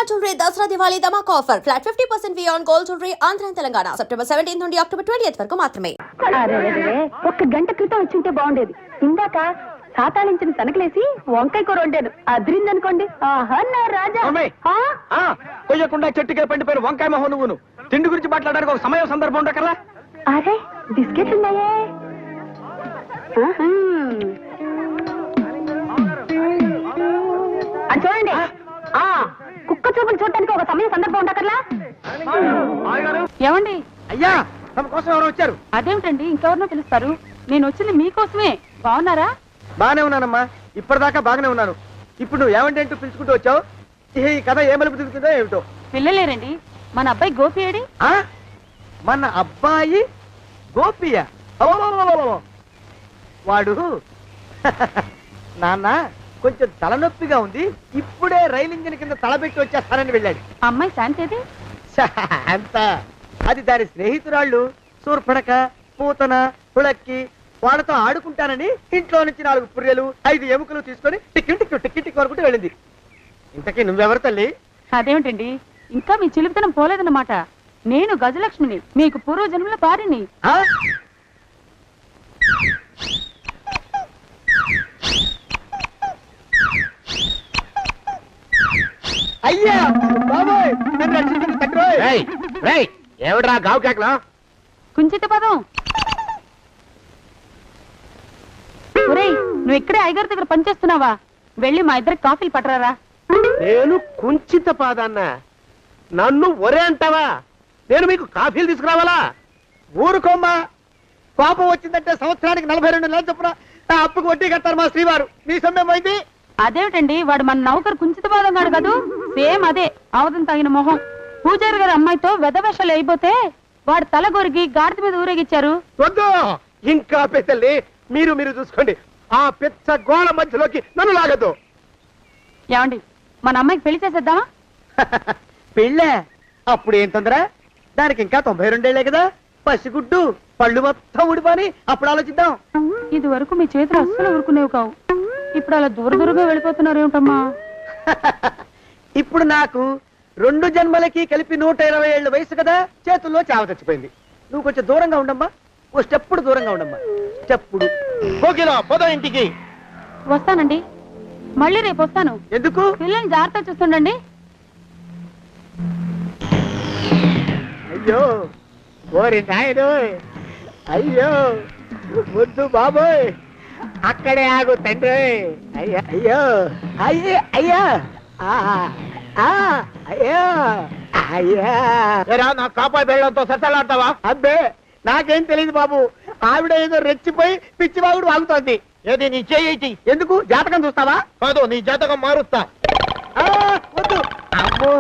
Shalimar Jewelry Dasra Diwali Dhamaka offer. Flat 50% fee on gold jewelry Andhra and Telangana. September 17th నుండి October 20th వరకు మాత్రమే. ఒక్క గంట క్రితం వచ్చింటే బాగుండేది. ఇందాక సాతాళించిన తనకలేసి వంకాయ కూర వండాను. అదిరిందనుకోండి. ఆహా నా రాజా. కొయ్యకుండా చెట్టుకే పండిపోయిన వంకాయ మొహం నువ్వును. తిండి గురించి మాట్లాడడానికి ఒక సమయం సందర్భం ఉండకరా? అరే బిస్కెట్లు ఉన్నాయే. అది చూడండి. కుక్క చూపులు చూడటానికి ఒక సమయం సందర్భం ఉండకర్లా? ఏమండి? అయ్యా తమ కోసం ఎవరు వచ్చారు? అదేమిటండి ఇంకెవరినో పిలుస్తారు? నేను వచ్చింది మీకోసమే. బాగున్నారా? బాగానే ఉన్నానమ్మా, ఇప్పటిదాకా బాగానే ఉన్నాను. ఇప్పుడు నువ్వు ఏమంటే అంటూ పిలుచుకుంటూ వచ్చావు. ఈ కథ ఏ మలుపు తిరుగుతుందో ఏమిటో. పిల్లలేరండి. మన అబ్బాయి గోపి ఏడి? మన అబ్బాయి గోపియా? వాడు నాన్న కొంచెం తలనొప్పిగా ఉంది, ఇప్పుడే రైలు ఇంజిన్ కింద తలబెట్టి వచ్చేస్తానని వెళ్ళాడు. అమ్మాయి శాంతి అంత అది దాని స్నేహితురాళ్ళు సూర్పడక పూతన పుళక్కి వాళ్ళతో ఆడుకుంటానని ఇంట్లో నుంచి 4 పుర్రెలు 5 ఎముకలు తీసుకొని టిక్కి వరకు వెళ్ళింది. ఇంతకీ నువ్వెవరు తల్లి? అదేమిటండి ఇంకా మీ చిలుపుతనం పోలేదన్నమాట. నేను గజలక్ష్మిని, మీకు పూర్వ జన్మల భార్యని. అయ్యా బాబోయ్, నన్ను రక్షించండి తండ్రి. ఏమిట్రా గావు కేకలా? కుంచిత పదం. ఒరేయ్, నువ్వు ఇక్కడే అయ్యగారి దగ్గర పనిచేస్తున్నావా? వెళ్ళి మా ఇద్దరికి కాఫీలు పట్టరారా? నేను కుంచిత పాదాన్న, నన్ను ఒరే అంటావా? నేను మీకు కాఫీలు తీసుకురావాలా? ఊరుకోమ్మా, కోపం వచ్చిందంటే సంవత్సరానికి 42 నెలలు చొప్పున అప్పుకు వడ్డీ కట్టారు మా శ్రీవారు. మీ సొమ్మే పోయింది. అదేమిటండి, వాడు మన నౌకరు కుంచిత పాదం కాడు కదూ? సేమ్ అదే, అవతం తగిన మొహం. పూజారి గారి అమ్మాయితో వెధవేషాలు అయిపోతే వాడు తల గొరిగి గాడిద మీద ఊరేగిచ్చారు. వద్దు ఇంకా పెద్దల్ని, మీరు చూసుకోండి. ఆ పెద్ద గోళ మధ్యలోకి నన్ను లాగద్దు. ఏమండి, మన అమ్మాయికి పెళ్లి చేసేద్దామా? పెళ్ళే? అప్పుడు ఏం తొందర? దానికి ఇంకా 92 ఏళ్లే కదా. పసిగుడ్డు పళ్ళు మొత్తం ఊడిపోని అప్పుడు ఆలోచిద్దాం. ఇది వరకు మీ చేతులు అస్సలు ఊరుకునేవి కావు. ఇప్పుడు అలా దూరంగా వెళ్ళిపోతున్నారు ఏమిటమ్మా? ఇప్పుడు నాకు 2 జన్మలకి కలిపి 120 ఏళ్ళ వయసు కదా. చేతుల్లో చావ చచ్చిపోయింది. నువ్వు కొంచెం దూరంగా ఉండమ్మా, ఓ స్టెప్పుడు దూరంగా ఉండమ్మా. స్టెప్పుడు పోదా ఇంటికి. వస్తానండి, మళ్ళీ రేపు వస్తాను. ఎందుకు? పిల్లల్ని జాగ్రత్త చూస్తుండండి. అయ్యో ఓరి నాయను, అయ్యో ముద్దు బాబోయ్, అక్కడే ఆగు తండ్రి. అయ్యా అయ్యో అయ్యో అయ్యా అయ్యో అయ్యా. నా కాపాయి బెళ్ళంతో సరసలాడతావా? అబ్బే నాకేం తెలియదు బాబు. ఆవిడ ఏదో రెచ్చిపోయి పిచ్చివాగుడు వాగుతోంది. ఏది నీ చేయి? ఎందుకు? జాతకం చూస్తావా? కాదు, నీ జాతకం మారుస్తా. వద్దు. అమ్మో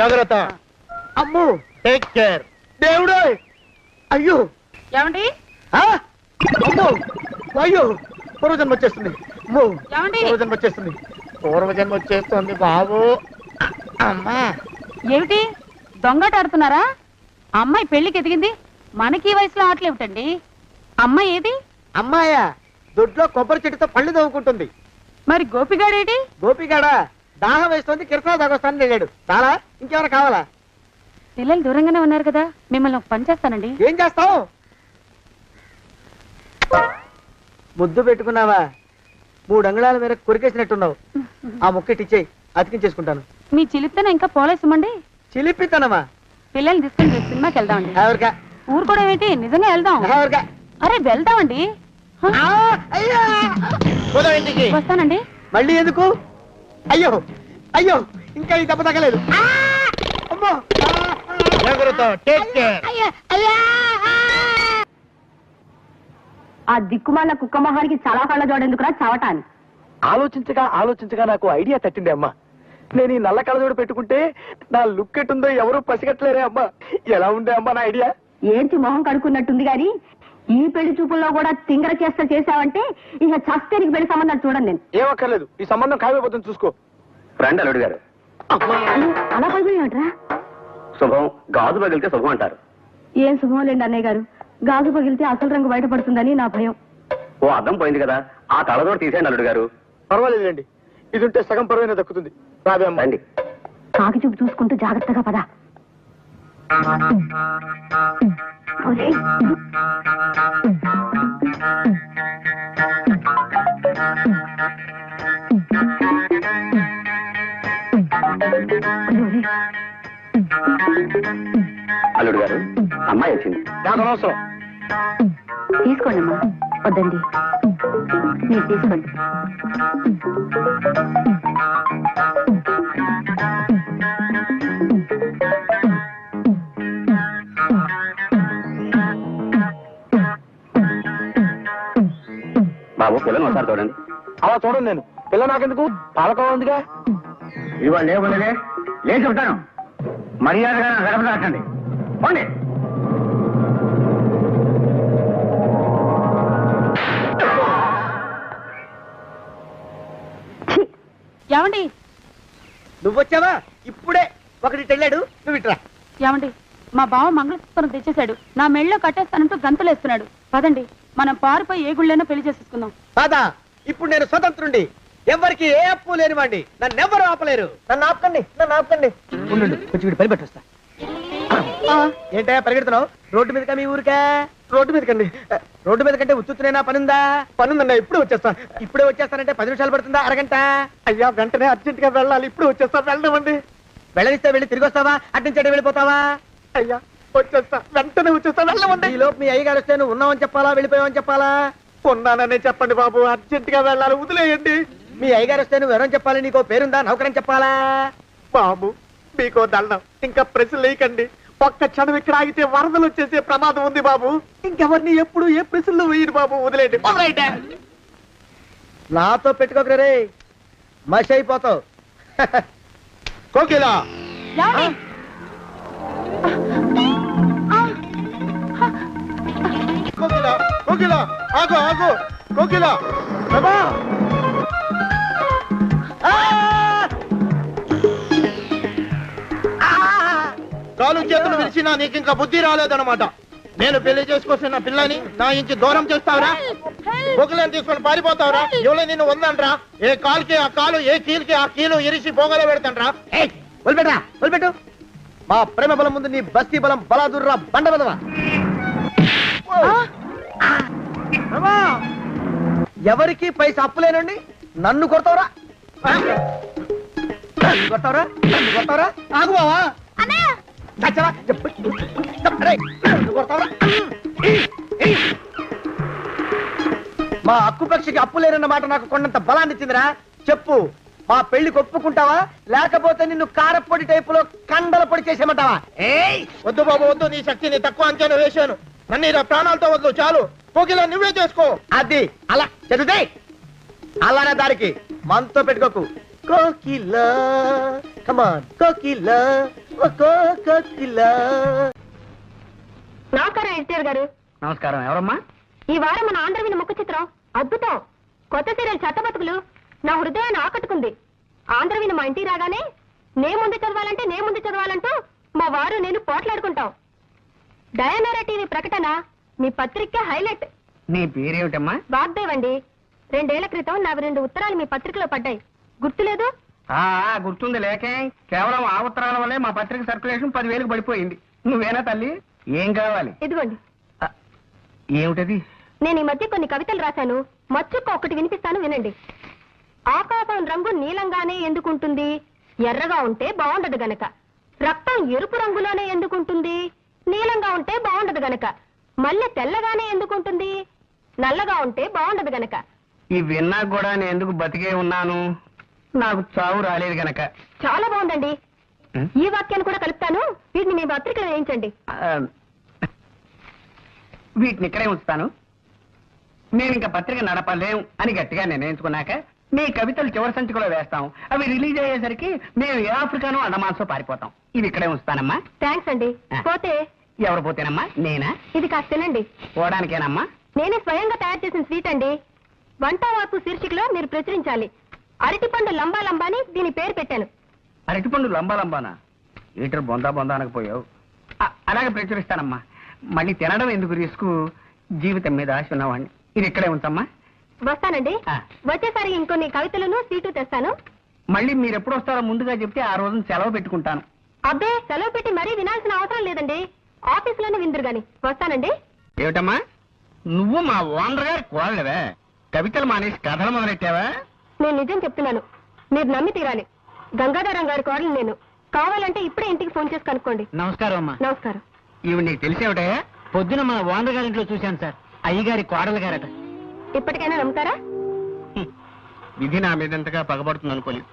జాగ్రత్త. అమ్మో టేక్ కేర్. దేవుడు అయ్యో. ఏమండి? అమ్మో అయ్యో, పూర్వజన్మ వచ్చేస్తుంది. అమ్మో ఏమండి? పూర్వజన్మ వచ్చేస్తుంది బాబు. అమ్మా ఏమిటి దొంగట ఆడుతున్నారా? అమ్మాయి పెళ్లికి ఎదిగింది, మనకి ఈ వయసులో ఆటలేమిటండి? అమ్మాయి ఏది? అమ్మాయా? దొడ్లో కొబ్బరి చెట్టుతో పళ్ళు తవ్వుకుంటుంది. మరి గోపిగాడేటి? గోపిగాడా? దాహం వేస్తుంది, కిరసా దాగొస్తానని వెళ్ళాడు. చాలా ఇంకేమైనా కావాలా? పిల్లలు దూరంగానే ఉన్నారు కదా, మిమ్మల్ని ఒక పని చేస్తానండి. ఏం చేస్తావు? ముద్దు పెట్టుకున్నావా? 3 అంగుళాల మేర కొరికేసినట్టున్నావు. ఆ ముక్కటిచ్చేయి, అతికించేసుకుంటాను. మీ చిలిపితనం ఇంకా పోలేసమండి. చిలిపితనమా? పిల్లల్ని తీసుకుని రేపు సినిమాకి వెళ్దామండి. ఎవరికా? ఊరు కూడా ఏంటి, నిజంగా వెళ్దాం. ఎవరికా? అరే వెళ్దామండి. వస్తానండి. మళ్ళీ ఎందుకు? అయ్యో అయ్యో, ఇంకా ఈ దెబ్బ తగ్గలేదు. ఆ దిక్కుమాల కుక్క మొహానికి చాలా కళ్ళ జోడెందుకురా చవటాన్ని. ఆలోచించగా నాకు ఐడియా తట్టింది అమ్మా. నేను ఈ నల్ల కళ్ళజోడు పెట్టుకుంటే నా లుక్ ఎట్టుందో ఎవరు పసిగట్టలేరే అమ్మా. ఎలా ఉండే అమ్మా నా ఐడియా? ఏంటి మొహం కడుక్కున్నట్టుంది గాని ఈ పెళ్లి చూపుల్లో కూడా తింగర చేస్తా చేసావంటే ఇక చస్తే నీకు పెళ్లి సంబంధం చూడండి. నేను ఏమక్కర్లేదు, ఈ సంబంధం ఖాయమైపోతుంది, చూసుకో. రండి అల్లుడు గారు. అలా పగిలినట్రా? శుభం గాజు పగిలితే శుభం అంటారు. ఏం శుభం లేండి అన్నయ్య గారు, గాజు పగిలితే అసలు రంగు బయటపడుతుందని నా భయం. ఓ అద్దం పోయింది కదా, ఆ కళ్ళజోడు తీసేయండి అల్లుడు గారు. పర్వాలేదండి, ఇది ఉంటే సగం పరువైనా దక్కుతుంది. రాబే అమ్మ. రండి. కాకి చూపు చూసుకుంటూ జాగ్రత్తగా పద. అల్లుడు గారు అమ్మాయి వచ్చింది. నాకు అవసరం. తీసుకోండి అమ్మా. వద్దండి, మీరు తీసుకోండి. బాబు పిల్లని ఒకసారి చూడండి. అలా చూడండి, నేను పిల్ల నాకెందుకు, పాలకోవ ఉందిగా. ఇవాళ లేవులే లేచి ఉంటాను. మర్యాదగా గడప దాటండి. పోండి. ఏమండి నువ్వు వచ్చావా? ఇప్పుడే ఒకటి వెళ్ళాడు, నువ్వు ఇట్రా. ఏమండి, మా బావ మంగళసూత్రం తెచ్చేశాడు. నా మెళ్ళో కట్టేస్తానంటూ గంతులేస్తున్నాడు. పదండి, మనం పారిపోయి ఏ గుళ్ళైనా పెళ్లి చేసేసుకుందాం. కాదా, ఇప్పుడు నేను స్వతంత్రుండి, ఎవరికి ఏ అప్పు లేనివాడి, నన్ను ఎవరు ఆపలేరు. నన్ను ఆపకండి, నన్ను ఆపకండి. ఉండు, కొంచెం వీడు పని పెట్టొస్తా. ఏంటయ్యా పరిగెడుతున్నావు? రోడ్డు మీదకా మీ ఊరికా? రోడ్డు మీదకండి. రోడ్డు మీద కంటే ఉత్తునేనా పనుందా? పనుందన్నా, ఇప్పుడే వచ్చేస్తా. ఇప్పుడే వచ్చేస్తానంటే 10 నిమిషాలు పడుతుందా, అరగంట? అయ్యా వెంటనే అర్జెంట్ గా వెళ్ళాలి, ఇప్పుడు వచ్చేస్తా. వెళ్ళమండి. వెళ్ళనిస్తే వెళ్ళి తిరిగి వస్తావా, అడ్డించండి వెళ్ళిపోతావా? అయ్యా వచ్చేస్తా, వెంటనే వచ్చేస్తా. వెళ్ళమండి. ఈ లోపు మీ అయ్యగారు వస్తే నువ్వు ఉన్నావని చెప్పాలా, వెళ్ళిపోయావని చెప్పాలా? ఉన్నాననే చెప్పండి బాబు, అర్జెంట్ గా వెళ్ళాలి, వదిలేయండి. మీ అయ్యగారు వస్తే నువ్వు ఎవరని చెప్పాలి? నీకో పేరుందా, నౌకరని చెప్పాలా? బాబు మీకో దండం, ఇంకా ప్రశ్నలు వేయకండి. ఒక్క క్షణం ఇక్కడ ఆగితే వరదలు వచ్చేసే ప్రమాదం ఉంది బాబు. ఇంకెవరిని ఎప్పుడు ఏ ప్రశ్నలు వేయరు బాబు, వదిలేండి. నాతో పెట్టుకోకరే రే, మషి అయిపోతావు. కోకిలా కోకిలా కోకిలా ఆగు ఆగు కోకిలా. ప్రభా కాలు చేతులు విరిచినా నీకు ఇంకా బుద్ధి రాలేదన్నమాట. నేను పెళ్లి చేసుకొస్తున్న పిల్లని నా ఇంటి దూరం చేస్తావురా? బొగ్గులను తీసుకొని పారిపోతావురా? ఎవరో నిన్ను ఉందంట్రా? ఏ కాలుకి ఆ కాలు, ఏ కీలుకి ఆ కీలు ఇరిచి పోగల పెడతాంట్రా? వదిలిపెట్టరా, వదిలిపెట్టు. మా ప్రేమ బలం ముందు నీ బస్తీ బలం బలాదుర్రా బండ బలవా. ఎవరికి పైసా అప్పులేనండి, నన్ను కొడతావురా? కొడతావురా, నన్ను కొడతావురా? ఆగు బావా. మా అక్కు పక్షికి అప్పు లేనన్న మాట నాకు కొండంత బలాన్ని ఇచ్చిందిరా. చెప్పు, మా పెళ్లికి ఒప్పుకుంటావా, లేకపోతే నిన్ను కారపొడి టైపులో కండల పొడి చేసేమంటావా? వద్దు బాబు వద్దు, నీ శక్తిని తక్కువ అంచనా వేశాను. నన్ను ఇలా ప్రాణాలతో వద్దు, చాలు. కోకిలా నువ్వే చేసుకో. అది అలా చదివితే అలానే దారికి మనతో పెట్టుకోకు. కోకిలా కమాన్ కోకిలా, ఓ కోకిలా. నమస్కారం ఎన్టీఆర్ గారు. నమస్కారం. ఎవరమ్మా? ఈ వారం మన ఆంధ్రవిని ముఖ చిత్రం అద్భుతం. కొత్త సీరియల్ చట్టబతుకులు నా హృదయాన్ని ఆకట్టుకుంది. ఆంధ్రవిని మా ఇంటికి రాగానే నే ముందు చదవాలంటూ మా వారు నేను పోట్లాడుకుంటాం. డయానారా టీవీ ప్రకటన మీ పత్రిక హైలైట్. నీ పేరేమిటమ్మా? వాగ్దేవ్ అండి. 2 ఏళ్ల క్రితం నావి 2 ఉత్తరాలు మీ పత్రికలో పడ్డాయి, గుర్తులేదు? గుర్తుంది. లేకే కేవలం ఆ ఉత్తరాల వల్లే మా పత్రిక సర్క్యులేషన్ 10,000కి పడిపోయింది. నువ్వేనా తల్లి? ఏం కావాలి? ఇదిగోండి. ఏమిటది? నేను ఈ మధ్య కొన్ని కవితలు రాశాను, మచ్చుక్క ఒకటి వినిపిస్తాను, వినండి. ఆకాశం రంగు నీలంగానే ఎందుకుంటుంది, ఎర్రగా ఉంటే బాగుండదు గనక. రక్తం ఎరుపు రంగులోనే ఎందుకుంటుంది, నీలంగా ఉంటే బాగుండదు గనక. మల్లె తెల్లగానే ఎందుకుంటుంది, నల్లగా ఉంటే బాగుండదు గనక. ఈ విన్నా కూడా నేను ఎందుకు బతికే ఉన్నాను, నాకు చావు రాలేదు గనక. చాలా బాగుందండి. ఈ వాక్యాన్ని కూడా కలుపుతాను, వీటిని మీ పత్రికలో వేయించండి. వీటిని ఇక్కడే ఉంచుతాను. నేను ఇంకా పత్రిక నడపలేం అని గట్టిగా నిర్ణయించుకున్నాక మీ కవితలు చివరి సంచికలో వేస్తాం. అవి రిలీజ్ అయ్యేసరికి మేము ఏ ఆఫ్రికానో అండమాన్సో పారిపోతాం. ఇవి ఇక్కడే ఉంచుతానమ్మా. థ్యాంక్స్ అండి. పోతే ఎవరు పోతేనమ్మా? నేనా? ఇది కాస్త తినండి. పోవడానికేనమ్మా? నేనే స్వయంగా తయారు చేసిన స్వీట్ అండి. వంట వార్పు శీర్షికలో మీరు ప్రచురించాలి. అరటిపండు లంబా లంబా అని దీని పేరు పెట్టాను. అరటిపండు లంబా లంబానా? ఈటర్ బొందా బొందా అనకపోయావు. అలాగే ప్రచురిస్తానమ్మా. మళ్ళీ తినడం ఎందుకు రిస్క్, జీవితం మీద ఆశ ఉన్నవాడిని. ఇది ఇక్కడే ఉంచమ్మా. వస్తానండి. వచ్చేసరి ఇంకొన్ని కవితలను సీటు తెస్తాను. మళ్ళీ మీరు ఎప్పుడు వస్తారో ముందుగా చెప్తే ఆ రోజున సెలవు పెట్టుకుంటాను. అబ్బే సెలవు పెట్టి మరీ వినాల్సిన అవసరం లేదండి. ఆఫీసులోనే విందురు గాని. వస్తానండి. ఏమిటమ్మా నువ్వు మా ఓనర్ గారి కోడలేవే? కవితలు మానేసి కథలు మొదలెట్టావా? నేను నిజం చెప్తున్నాను, మీరు నమ్మి తీరాలి. గంగాధరం గారి కోడలు నేను. కావాలంటే ఇప్పుడే ఇంటికి ఫోన్ చేసి కనుక్కోండి. నమస్కారం అమ్మా. నమస్కారం. ఇవి నీకు తెలిసేవిటయా? పొద్దున మా ఓనర్ గారి ఇంట్లో చూశాను సార్. అయ్యగారి కోడలు గారట. ఇప్పటికైనా నమ్ముతారా? విధి నా మీదంతగా పగబడుతుంది అనుకోలేదు.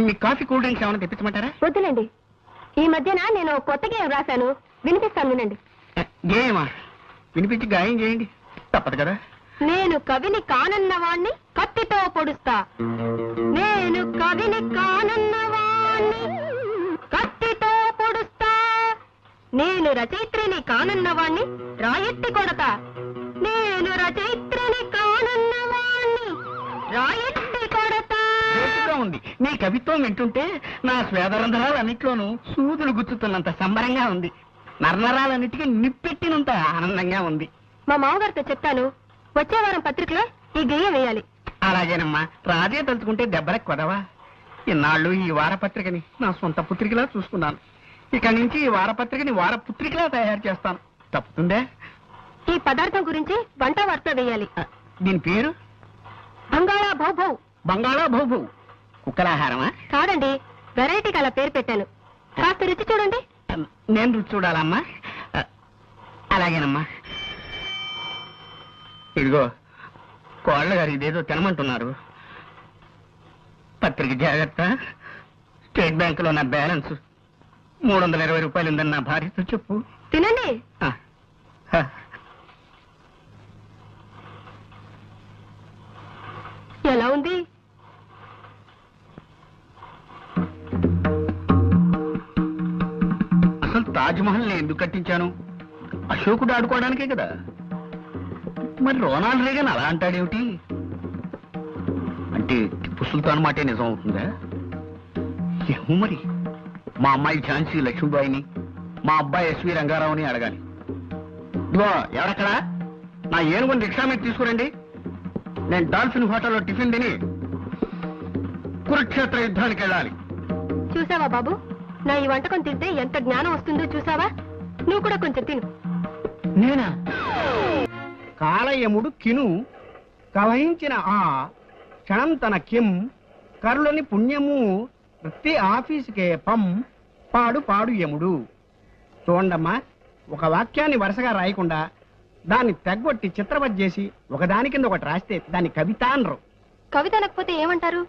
మీ కాఫీ కూల్ డ్రింక్స్ ఏమైనా తెప్పించమంటారా? వద్దులేండి. ఈ మధ్యన నేను కొత్త గేయం రాశాను, వినిపిస్తాను వినండి. గేయమా? వినిపించి గాయం చేయండి. తప్పదు కదా. నేను కవిని కానన్నవాణ్ణి కత్తితో పొడుస్తా. నేను కవిని కానన్నవాణ్ణి కత్తితో పొడుస్తా. నేను రచయిత్రిని కానన్నవాణ్ణి రాయెత్తి కొడతా. నేను రచయిత్రిని కానన్నవాణ్ణి రాయెత్తి కొడతా. గొప్పగా ఉంది. నీ కవిత్వం వింటుంటే నా స్వేదరంధ్రాలన్నిట్లోనూ సూదులు గుచ్చుతున్నంత సంబరంగా ఉంది. నరనరాలన్నిటికీ నిప్పెట్టినంత ఆనందంగా ఉంది. మా మామగారితో చెప్తాను, వచ్చే వారం పత్రికలో ఈ గేయం వేయాలి. అలాగేనమ్మా. రాజే తలుచుకుంటే దెబ్బలకు కొదవా. ఇన్నాళ్ళు ఈ వారపత్రికని నా సొంత పుత్రికలా చూసుకున్నాను. ఇక నుంచి ఈ వారపత్రికని వారపుత్రికలా తయారు చేస్తాను. తప్పుతుందే? ఈ పదార్థం గురించి వంట వార్త వేయాలి. దీని పేరు బంగాళా భౌభౌ. బంగాళా భౌభౌ. కుక్కలాహారమా? కాదండి, వెరైటీకి అలా పేరు పెట్టాను. కాస్త రుచి చూడండి. నేను రుచి చూడాలమ్మా. అలాగేనమ్మా. ఇదిగో కోళ్ళ గారు ఇదేదో తినమంటున్నారు. పత్రిక జాగ్రత్త. స్టేట్ బ్యాంకులో నా బ్యాలెన్స్ 320 రూపాయలు ఉందని నా భార్యతో చెప్పు. తినండి. ఆ, ఆ. ఎలా ఉంది? అసలు తాజ్మహల్ ని ఎందుకు కట్టించాను? అశోకుడు ఆడుకోవడానికే కదా. మరి రోనాల్డ్ రేగన్ అలా అంటాడేమిటి? అంటే టిప్పు సుల్తాన్ మాటే నిజం అవుతుందా? ఏమో మరి. మా అమ్మాయి ఝాన్సీ లక్ష్మీబాయిని, మా అబ్బాయి ఎస్వి రంగారావుని అడగాలి. ఇదిగో ఎవరక్కడా? నా ఏనుగుని రిక్షా మీద తీసుకురండి. నేను డాల్ఫిన్ హోటల్లో టిఫిన్ తిని కురుక్షేత్ర యుద్ధానికి వెళ్ళాలి. చూసావా బాబు, నా ఈ వంటకం తింటే ఎంత జ్ఞానం వస్తుందో చూసావా? నువ్వు కూడా కొంచెం తిను. నేనా? కాలయముడు కిను కవహించిన ఆ క్షణం తన కిం కరులని పుణ్యము వృత్తి ఆఫీసుకే పం పాడు పాడు యముడు. చూడండమ్మా, ఒక వాక్యాన్ని వరుసగా రాయకుండా దాన్ని తెగ్గొట్టి చిత్రవత్ చేసి ఒకదాని కింద ఒకటి రాస్తే దాన్ని కవిత అనరు. కవిత అనకపోతే ఏమంటారు?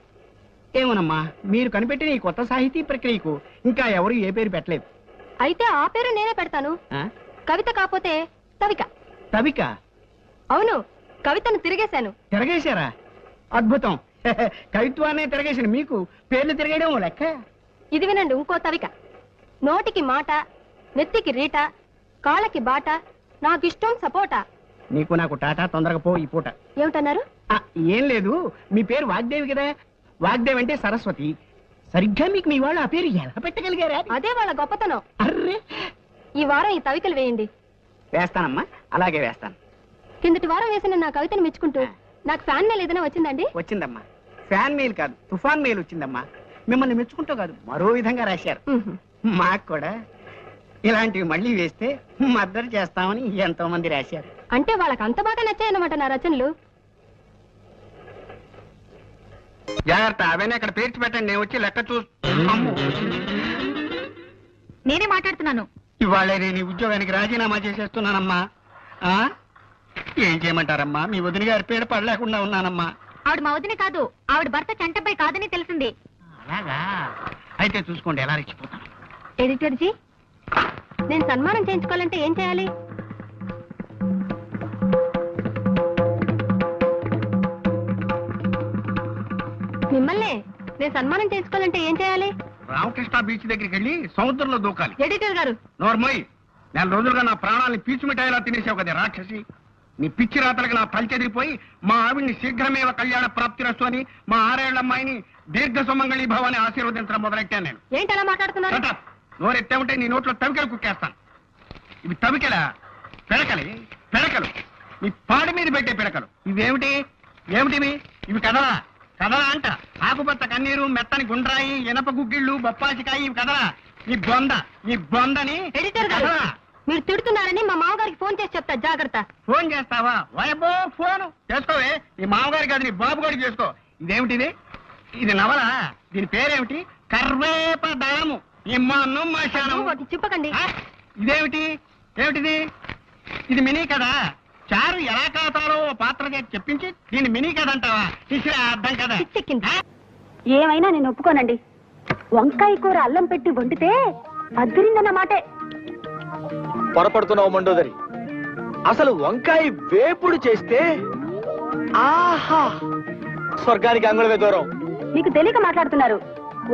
ఏమోనమ్మా, మీరు కనిపెట్టిన ఈ కొత్త సాహితీ ప్రక్రియకు ఇంకా ఎవరు ఏ పేరు పెట్టలేదు. అయితే ఆ పేరు నేనే పెడతాను. ఆ? కవిత కాకపోతే తవిక. తవిక? అవును, కవితను తిరిగేశాను. తిరగేశారా? అద్భుతం. కవిత్వాన్ని తిరగేసిన మీకు పేర్లు తిరగడం లెక్క. ఇది వినండి, ఇంకో తవిక. నోటికి మాట, నెత్తికి రీట, కాళ్ళకి బాట, నాకిష్టం సపోటా. నీకు నాకు టాటా, తొందరగా పో ఈ పూట. ఏమిటన్నారు? ఏం లేదు, మీ పేరు వాగ్దేవి కదా. వాగ్దేవి అంటే సరస్వతి. సరిగ్గా మీకు మీ వాళ్ళు ఆ పేరు ఎలా పెట్టగలిగారా? అదే వాళ్ళ గొప్పతనం. అర్రే, ఈ వారం ఈ తవికలు వేయండి. వేస్తానమ్మా, అలాగే వేస్తాను. కిందటి వారం వేసిన నా కవితను మెచ్చుకుంటూ నాకు ఫ్యాన్ మెయిల్ ఏదైనా వచ్చిందండి? వచ్చిందమ్మా. ఫ్యాన్ మెయిల్ కాదు, తుఫాన్ మెయిల్ వచ్చిందమ్మా. మిమ్మల్ని మెచ్చుకుంటూ కాదు, మరో విధంగా రాశారు. ఉహు. మాకు కూడా ఇలాంటివి మళ్ళీ వేస్తే మద్దతు చేస్తామని ఎంతో మంది రాశారు. అంటే వాళ్ళకి అంత బాగా నచ్చాయన్నమాట నా రచనలు. జాగ్రత్త, అవన్నీ అక్కడ పేర్చి పెట్టండి. నేను వచ్చి లెక్క నేనే మాట్లాడుతున్నాను. ఇవాళ నేను ఈ ఉద్యోగానికి రాజీనామా చేసేస్తున్నానమ్మా. ఆ? ఏం చేయమంటారమ్మా? మీ వదిన గారి పేరు పడలేకుండా ఉన్నానమ్మా. ఆవిడ మా వదిన కాదు, ఆవిడ భర్త చంటపై కాదని తెలిసింది. అలాగా? అయితే చూసుకోండి ఎలా రెచ్చిపోతాను. ఎడిటర్ జీ, నేను సన్మానం చేయించుకోవాలంటే ఏం చేయాలి? మిమ్మల్ని నేను సన్మానం చేయించుకోవాలంటే ఏం చేయాలి? రామకృష్ణ బీచ్ దగ్గరికి వెళ్ళి సముద్రంలో దూకాలి. ఎడిటర్ గారు, నోర్మోయ్, 4 రోజులుగా నా ప్రాణాలని పీచు మిఠాయిలా తినేసావు కదా రాక్షసి. నీ పిచ్చి రాతలకు నా తలచెదిరిపోయి మా ఆవిడ్ని శీఘ్రమేవ కళ్యాణ ప్రాప్తిరస్తు అని, మా 6 ఏళ్ల అమ్మాయిని దీర్ఘ సుమంగళీ భవాన్ని ఆశీర్వదించడం మొదలెట్టాను నేను. ఏంటి అలా మాట్లాడుతున్నారు? Shut up. నోరెత్తే ఉంటే నీ నోట్లో తవికలు కుక్కేస్తాను. ఇవి తవికలా? పిడకలి పిడకలు, నీ పాడి మీద పెట్టే పిడకలు. ఇవేమిటి? ఏమిటివి? ఇవి కదలా? కదలా అంట. ఆకుపచ్చ కన్నీరు, మెత్తని గుండ్రాయి, ఇనప గుగ్గిళ్ళు, బొప్పాసికాయ, ఇవి కదలా. ఈ బొందని ఎడిటర్ గారు కదలా. మీరు తిడుతున్నారని మా మామగారికి ఫోన్ చేసి చెప్తా, జాగ్రత్త. ఫోన్ చేస్తావా? వాయబ్బో, ఫోన్ చేసుకోవే. ఈ మామగారికి అది నీ బాబు గారికి చేసుకో. ఇదేమిటిది? ఇది నవల. దీని పేరేమిటి? కర్వేపదళము. ఇమ్మాను మాశాను. ఒకటి చెప్పకండి. ఇదేమిటి? ఏమిటిది? ఇది మినీ కదా. చారు ఎలా కాతారో ఓ పాత్ర చేసి చెప్పించి దీన్ని మినీ కథ అంటావా? ఇసే అర్థం కదా. పిచ్చెక్కింది. ఏమైనా నేను ఒప్పుకోనండి. వంకాయ కూర అల్లం పెట్టి వండితే అద్దరిందన్నమాటే. పొరపడుతున్నావు మండోదరి. అసలు వంకాయ వేపుడు చేస్తే ఆహా, స్వర్గానికి అంగుళమే దూరం. మీకు తెలియక మాట్లాడుతున్నారు.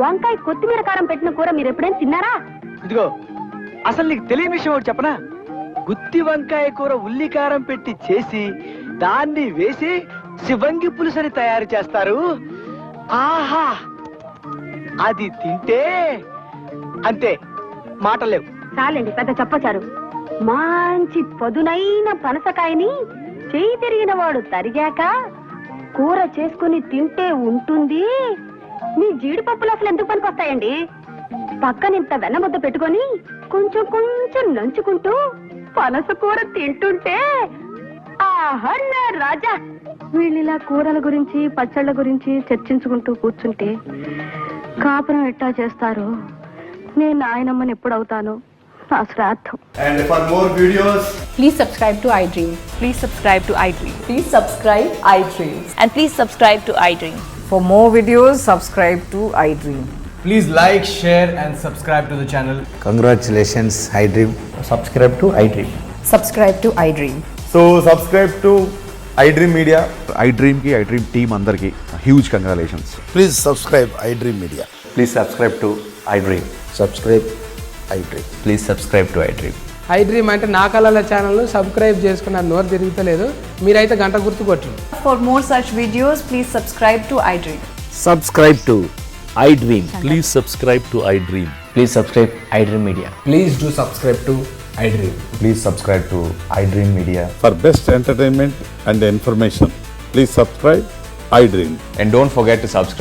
వంకాయ కొత్తిమీర కారం పెట్టిన కూర మీరు ఎప్పుడైనా తిన్నారా? ఇదిగో, అసలు నీకు తెలియని విషయం ఒకటి చెప్పనా? గుత్తి వంకాయ కూర ఉల్లికారం పెట్టి చేసి దాన్ని వేసి శివంగి పులుసని తయారు చేస్తారు. ఆహా, అది తింటే అంతే, మాటలేవు. చాలండి, పెద్ద చెప్పచారు. మంచి పదునైన పనసకాయని చేయి తిరిగిన వాడు తరిగాక కూర చేసుకుని తింటే ఉంటుంది. మీ జీడిపప్పులు అసలు ఎందుకు పనికొస్తాయండి? పక్కనింత వెన్నముద్ద పెట్టుకొని కొంచెం కొంచెం నంచుకుంటూ పనస కూర తింటుంటే ఆహా నా రాజా. వీళ్ళిలా కూరల గురించి పచ్చళ్ళ గురించి చర్చించుకుంటూ కూర్చుంటే కాపురం ఎట్టా చేస్తారు? నేను నాయనమ్మని ఎప్పుడవుతాను? నా శ్రాద్ధం. And for more videos, Please subscribe to iDream. Please subscribe to iDream. Please subscribe iDream. And please subscribe to iDream. For more videos, subscribe to iDream. please like, share and subscribe to the channel. Congratulations, iDream. Subscribe to iDream. Subscribe to iDream. So subscribe to iDream Media. iDream team andarki huge congratulations. Please subscribe iDream Media. Please subscribe to iDream. Subscribe iDream. Please subscribe to iDream. iDream అంటే నా కళల ఛానల్ను subscribe చేసుకున్న నోరు తిరుగుతలేదు. మీరైతే గంట గుర్తు కొట్టండి. For more such videos, please subscribe to iDream. Subscribe to iDream. Please subscribe to iDream. Please subscribe iDream Media. Please do subscribe to iDream. Please subscribe to iDream Media. For best entertainment and information, please subscribe iDream. And don't forget to subscribe